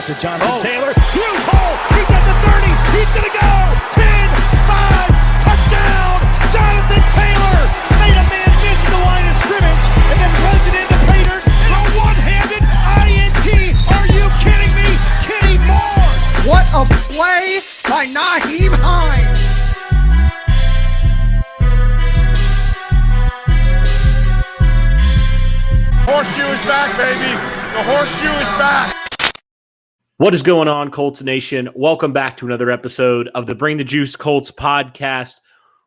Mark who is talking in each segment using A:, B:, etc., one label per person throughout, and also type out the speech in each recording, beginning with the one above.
A: to Jonathan Taylor. Huge hole. He's at the 30. He's going to go. 10, 5, touchdown. Jonathan Taylor made a man miss the line of scrimmage and then runs it into Pater for a one-handed INT. Are you kidding me? Kenny Moore.
B: What a play by Nyheim Hines.
C: Horseshoe is back, baby. The horseshoe is back.
D: What is going on, Colts Nation? Welcome back to another episode of the Bring the Juice Colts podcast.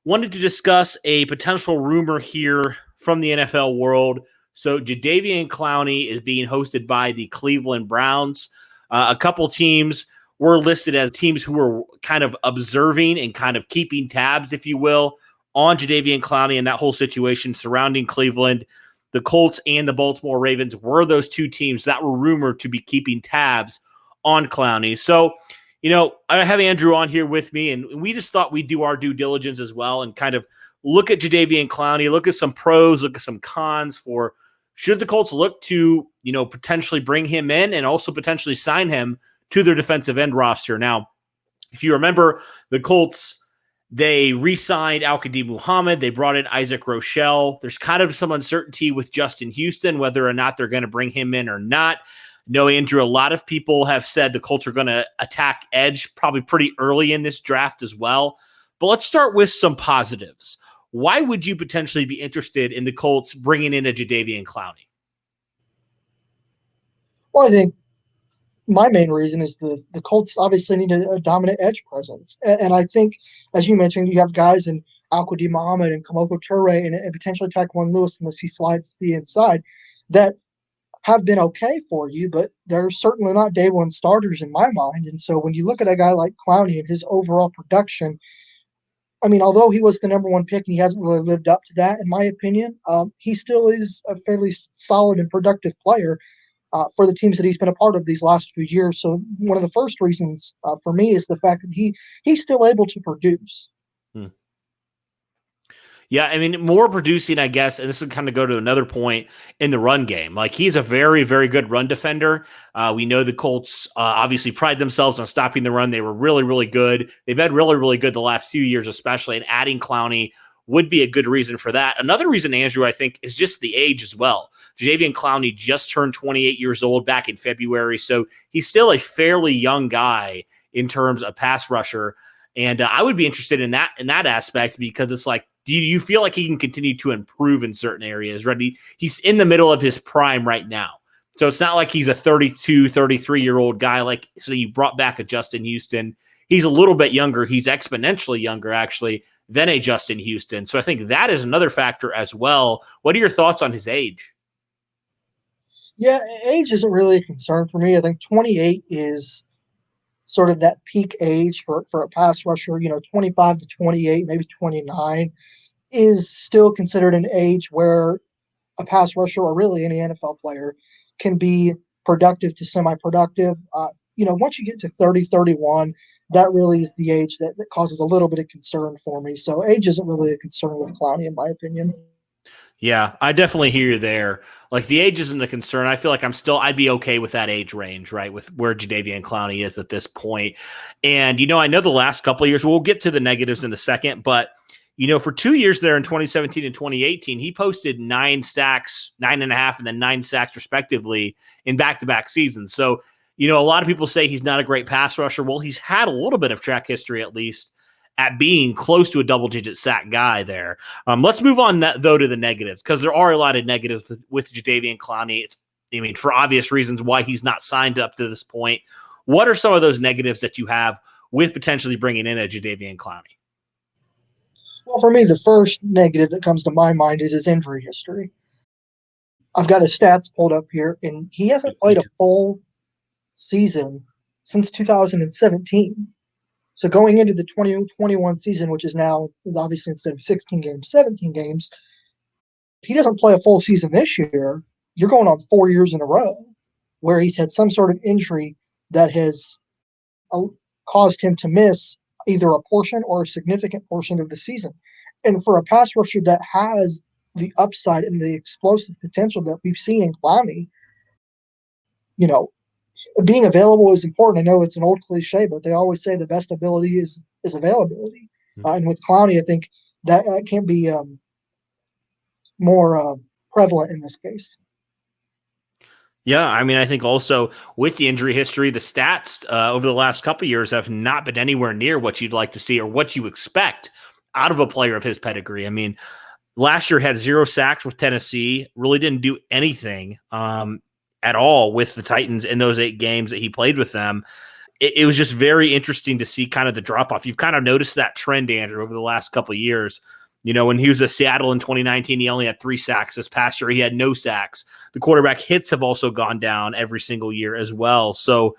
D: Wanted to discuss a potential rumor here from the NFL world. So Jadeveon Clowney is being hosted by the Cleveland Browns. A couple teams were listed as teams who were kind of observing and kind of keeping tabs, if you will, on Jadeveon Clowney and that whole situation surrounding Cleveland. The Colts and the Baltimore Ravens were those two teams that were rumored to be keeping tabs on Clowney. So, I have Andrew on here with me, and we just thought we'd do our due diligence as well and kind of look at Jadeveon Clowney, look at some pros, look at some cons for should the Colts look to, potentially bring him in and also potentially sign him to their defensive end roster. Now, if you remember, the Colts, they re-signed Al-Qadim Muhammad. They brought in Isaac Rochelle. There's kind of some uncertainty with Justin Houston, whether or not they're going to bring him in or not. No, Andrew, a lot of people have said the Colts are going to attack edge probably pretty early in this draft as well. But let's start with some positives. Why would you potentially be interested in the Colts bringing in a Jadeveon Clowney?
B: Well, I think my main reason is the Colts obviously need a dominant edge presence. And I think, as you mentioned, you have guys in Al-Qadim Muhammad and Kamoko Toure and potentially Tyquan Lewis, unless he slides to the inside, that have been okay for you, but they're certainly not day one starters in my mind. And so when you look at a guy like Clowney and his overall production, I mean, although he was the number one pick and he hasn't really lived up to that, in my opinion, he still is a fairly solid and productive player for the teams that he's been a part of these last few years. So one of the first reasons for me is the fact that he's still able to produce.
D: Yeah, I mean, more producing, I guess, and this would kind of go to another point in the run game. Like, he's a very, very good run defender. We know the Colts obviously pride themselves on stopping the run. They were really, really good. They've been really, really good the last few years, especially, and adding Clowney would be a good reason for that. Another reason, Andrew, I think, is just the age as well. Jadeveon Clowney just turned 28 years old back in February, so he's still a fairly young guy in terms of pass rusher. And I would be interested in that aspect because it's like, do you feel like he can continue to improve in certain areas? Right? He's in the middle of his prime right now. So it's not like he's a 32, 33-year-old guy. Like, so you brought back a Justin Houston. He's a little bit younger. He's exponentially younger, actually, than a Justin Houston. So I think that is another factor as well. What are your thoughts on his age?
B: Yeah, age isn't really a concern for me. I think 28 is sort of that peak age for a pass rusher. 25 to 28, maybe 29 is still considered an age where a pass rusher or really any NFL player can be productive to semi-productive. Once you get to 30, 31, that really is the age that causes a little bit of concern for me. So age isn't really a concern with Clowney, in my opinion.
D: Yeah, I definitely hear you there. Like, the age isn't a concern. I feel like I'd be okay with that age range, right, with where Jadeveon Clowney is at this point. And, I know the last couple of years, we'll get to the negatives in a second, but, for 2 years there in 2017 and 2018, he posted 9 sacks, 9.5, and then 9 sacks respectively in back-to-back seasons. So, a lot of people say he's not a great pass rusher. Well, he's had a little bit of track history, at least, at being close to a double-digit sack guy there. Let's move on, though, to the negatives, because there are a lot of negatives with Jadeveon Clowney. For obvious reasons why he's not signed up to this point. What are some of those negatives that you have with potentially bringing in a Jadeveon Clowney?
B: Well, for me, the first negative that comes to my mind is his injury history. I've got his stats pulled up here, and he hasn't played a full season since 2017. So going into the 2021 season, which is now obviously instead of 16 games, 17 games, if he doesn't play a full season this year, you're going on 4 years in a row where he's had some sort of injury that has caused him to miss either a portion or a significant portion of the season. And for a pass rusher that has the upside and the explosive potential that we've seen in Clowney, being available is important. I know it's an old cliche, but they always say the best ability is availability. And with Clowney, I think that can't be more prevalent in this case.
D: Yeah, I mean, I think also with the injury history, the stats over the last couple of years have not been anywhere near what you'd like to see or what you expect out of a player of his pedigree. I mean, last year had 0 sacks with Tennessee, really didn't do anything at all with the Titans in those 8 games that he played with them. It was just very interesting to see kind of the drop-off. You've kind of noticed that trend, Andrew, over the last couple of years. You know, when he was at Seattle in 2019, he only had 3 sacks. This past year, he had no sacks. The quarterback hits have also gone down every single year as well. So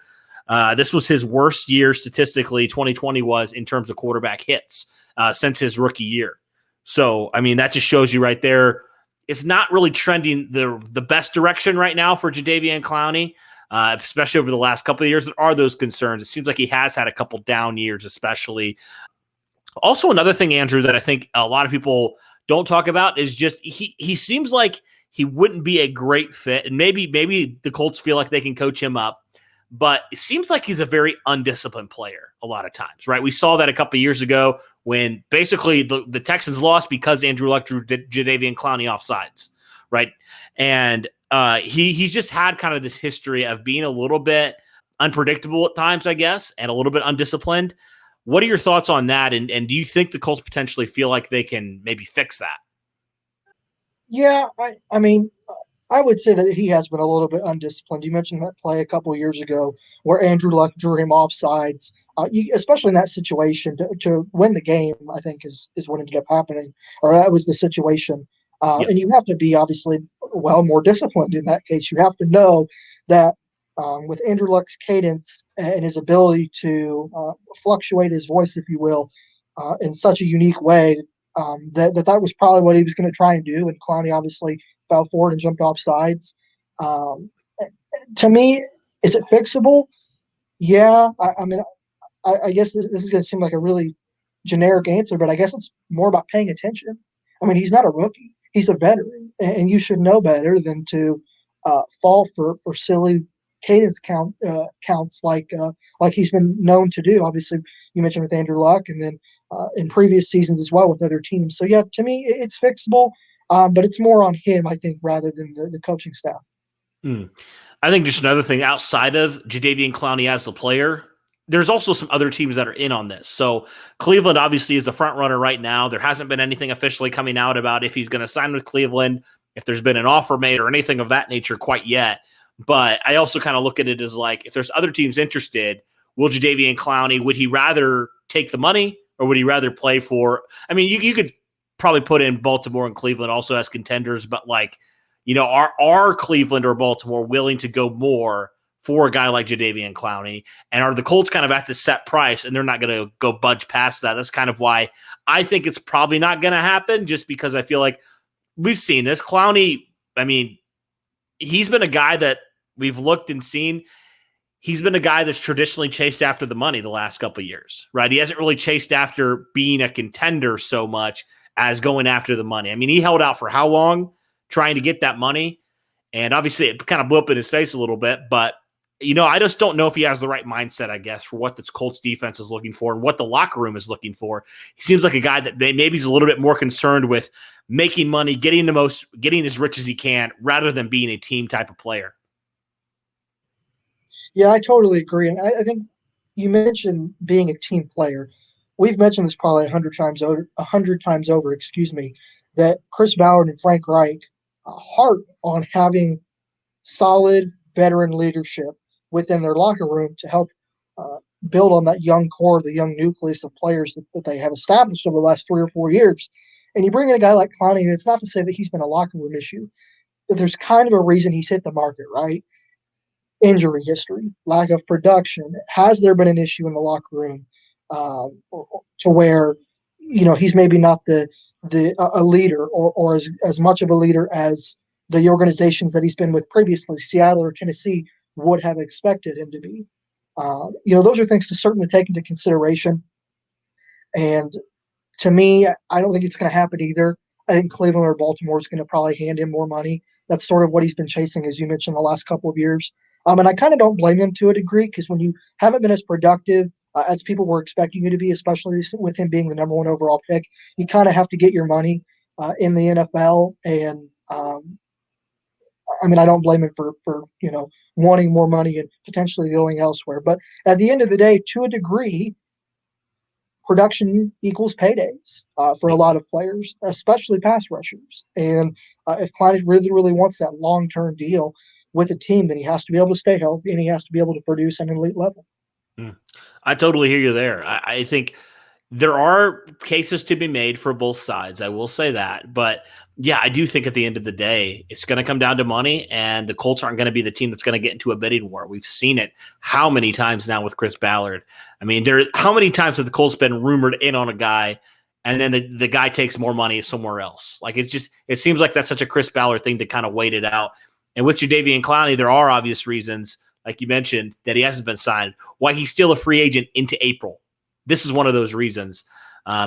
D: this was his worst year statistically, 2020 was, in terms of quarterback hits since his rookie year. So, I mean, that just shows you right there. It's not really trending the best direction right now for Jadeveon Clowney, especially over the last couple of years. There are those concerns. It seems like he has had a couple down years, especially. Also, another thing, Andrew, that I think a lot of people don't talk about is just he seems like he wouldn't be a great fit. And maybe the Colts feel like they can coach him up. But it seems like he's a very undisciplined player a lot of times, right? We saw that a couple of years ago when basically the Texans lost because Andrew Luck drew Jadeveon Clowney offsides, right? And he's just had kind of this history of being a little bit unpredictable at times, I guess, and a little bit undisciplined. What are your thoughts on that? And do you think the Colts potentially feel like they can maybe fix that?
B: Yeah, I mean, I would say that he has been a little bit undisciplined. You mentioned that play a couple of years ago where Andrew Luck drew him offsides, especially in that situation to win the game, I think is what ended up happening, or that was the situation.
D: Yep.
B: And you have to be obviously more disciplined in that case. You have to know that with Andrew Luck's cadence and his ability to fluctuate his voice, if you will, in such a unique way, that was probably what he was going to try and do. And Clowney obviously fell forward and jumped off sides. To me, is it fixable? Yeah. I mean, I guess this is going to seem like a really generic answer, but I guess it's more about paying attention. I mean, he's not a rookie. He's a veteran, and you should know better than to fall for silly cadence counts like he's been known to do. Obviously, you mentioned with Andrew Luck, and then in previous seasons as well with other teams. So yeah, to me, it's fixable, but it's more on him, I think, rather than the coaching staff.
D: I think just another thing outside of Jadeveon Clowney as the player, there's also some other teams that are in on this. So Cleveland obviously is the front runner right now. There hasn't been anything officially coming out about if he's going to sign with Cleveland, if there's been an offer made or anything of that nature quite yet. But I also kind of look at it as like, if there's other teams interested, will Jadeveon Clowney, would he rather take the money or would he rather play for, I mean, you could probably put in Baltimore and Cleveland also as contenders, but like, you know, are Cleveland or Baltimore willing to go more for a guy like Jadeveon Clowney? And are the Colts kind of at the set price and they're not going to go budge past that? That's kind of why I think it's probably not going to happen, just because I feel like we've seen this. Clowney, I mean, he's been a guy that we've looked and seen. He's been a guy that's traditionally chased after the money the last couple of years, right? He hasn't really chased after being a contender so much as going after the money. I mean, he held out for how long trying to get that money? And obviously it kind of blew up in his face a little bit, but you know, I just don't know if he has the right mindset, I guess, for what the Colts defense is looking for and what the locker room is looking for. He seems like a guy that maybe is a little bit more concerned with making money, getting as rich as he can, rather than being a team type of player.
B: Yeah, I totally agree. And I think you mentioned being a team player. We've mentioned this probably 100 times over, that Chris Ballard and Frank Reich harp on having solid veteran leadership within their locker room to help build on that young core, the young nucleus of players that they have established over the last 3 or 4 years. And you bring in a guy like Clowney, and it's not to say that he's been a locker room issue, but there's kind of a reason he's hit the market, right? Injury history, lack of production. Has there been an issue in the locker room to where, you know, he's maybe not a leader or as much of a leader as the organizations that he's been with previously, Seattle or Tennessee, would have expected him to be? You know, those are things to certainly take into consideration. And to me, I don't think it's going to happen either. I think Cleveland or Baltimore is going to probably hand him more money. That's sort of what he's been chasing, as you mentioned, the last couple of years. And I kind of don't blame him to a degree, because when you haven't been as productive as people were expecting you to be, especially with him being the number 1 overall pick, you kind of have to get your money in the NFL. And I don't blame him for wanting more money and potentially going elsewhere. But at the end of the day, to a degree, production equals paydays for a lot of players, especially pass rushers. And if Clowney really, really wants that long-term deal with a team, then he has to be able to stay healthy and he has to be able to produce at an elite level.
D: I totally hear you there. I think there are cases to be made for both sides. I will say that. But yeah, I do think at the end of the day, it's going to come down to money, and the Colts aren't going to be the team that's going to get into a bidding war. We've seen it how many times now with Chris Ballard. I mean, how many times have the Colts been rumored in on a guy, and then the guy takes more money somewhere else? Like, it seems like that's such a Chris Ballard thing to kind of wait it out. And with Jadeveon Clowney, there are obvious reasons, like you mentioned, that he hasn't been signed, why he's still a free agent into April. This is one of those reasons.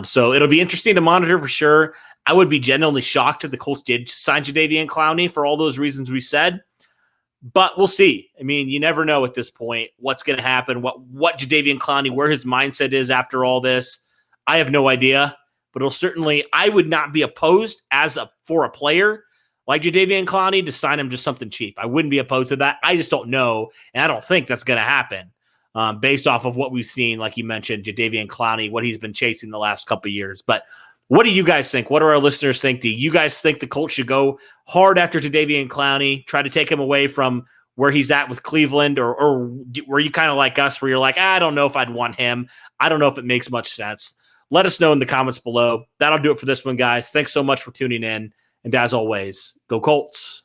D: So it'll be interesting to monitor for sure. I would be genuinely shocked if the Colts did sign Jadeveon Clowney for all those reasons we said. But we'll see. I mean, you never know at this point what's going to happen, what Jadeveon Clowney, where his mindset is after all this. I have no idea. But it'll certainly, I would not be opposed for a player like Jadeveon Clowney to sign him just something cheap. I wouldn't be opposed to that. I just don't know, and I don't think that's going to happen. Based off of what we've seen, like you mentioned, Jadeveon Clowney, what he's been chasing the last couple of years. But what do you guys think? What do our listeners think? Do you guys think the Colts should go hard after Jadeveon Clowney, try to take him away from where he's at with Cleveland, or were you kind of like us where you're like, I don't know if I'd want him. I don't know if it makes much sense. Let us know in the comments below. That'll do it for this one, guys. Thanks so much for tuning in. And as always, go Colts.